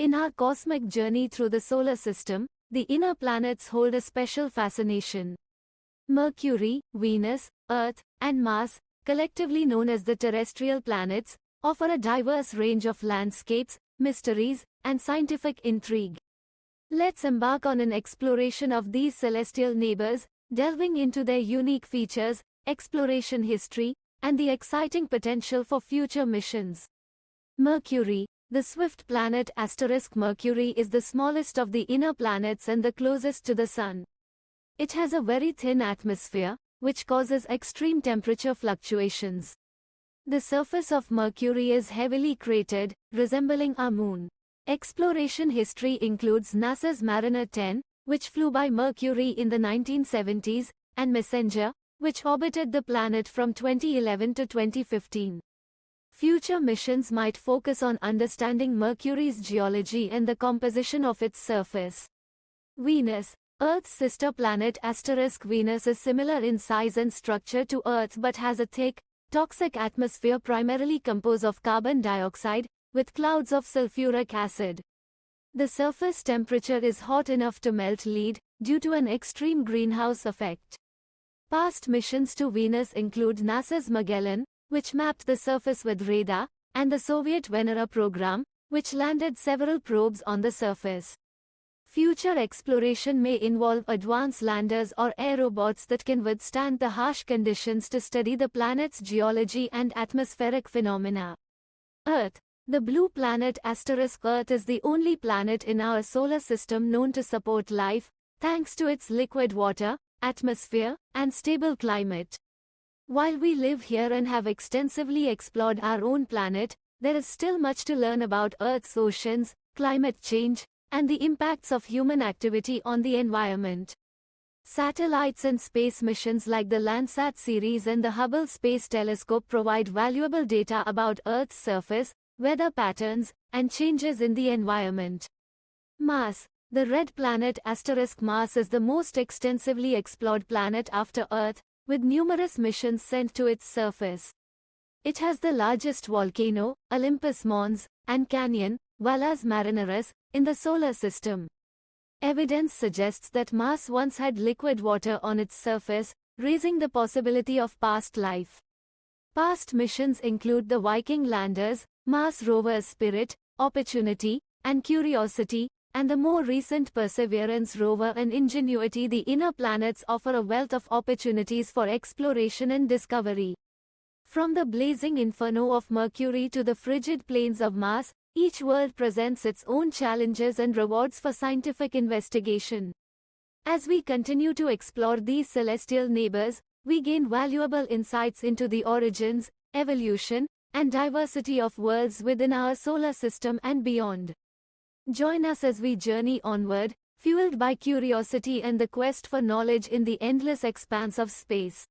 In our cosmic journey through the solar system, the inner planets hold a special fascination. Mercury, Venus, Earth, and Mars, collectively known as the terrestrial planets, offer a diverse range of landscapes, mysteries, and scientific intrigue. Let's embark on an exploration of these celestial neighbors, delving into their unique features, exploration history, and the exciting potential for future missions. Mercury, the swift planet Mercury is the smallest of the inner planets and the closest to the Sun. It has a very thin atmosphere, which causes extreme temperature fluctuations. The surface of Mercury is heavily cratered, resembling our Moon. Exploration history includes NASA's Mariner 10, which flew by Mercury in the 1970s, and Messenger, which orbited the planet from 2011 to 2015. Future missions might focus on understanding Mercury's geology and the composition of its surface. Venus, Earth's sister planet Venus is similar in size and structure to Earth but has a thick, toxic atmosphere primarily composed of carbon dioxide, with clouds of sulfuric acid. The surface temperature is hot enough to melt lead, due to an extreme greenhouse effect. Past missions to Venus include NASA's Magellan, which mapped the surface with radar, and the Soviet Venera program, which landed several probes on the surface. Future exploration may involve advanced landers or air robots that can withstand the harsh conditions to study the planet's geology and atmospheric phenomena. Earth, the blue planet Earth is the only planet in our solar system known to support life, thanks to its liquid water, atmosphere, and stable climate. While we live here and have extensively explored our own planet, there is still much to learn about Earth's oceans, climate change, and the impacts of human activity on the environment. Satellites and space missions like the Landsat series and the Hubble Space Telescope provide valuable data about Earth's surface, weather patterns, and changes in the environment. Mars, the red planet Mars is the most extensively explored planet after Earth, with numerous missions sent to its surface. It has the largest volcano, Olympus Mons, and canyon, Valles Marineris, in the solar system. Evidence suggests that Mars once had liquid water on its surface, raising the possibility of past life. Past missions include the Viking landers, Mars rovers Spirit, Opportunity, and Curiosity, and the more recent Perseverance rover and Ingenuity. The inner planets offer a wealth of opportunities for exploration and discovery. From the blazing inferno of Mercury to the frigid plains of Mars, each world presents its own challenges and rewards for scientific investigation. As we continue to explore these celestial neighbors, we gain valuable insights into the origins, evolution, and diversity of worlds within our solar system and beyond. Join us as we journey onward, fueled by curiosity and the quest for knowledge in the endless expanse of space.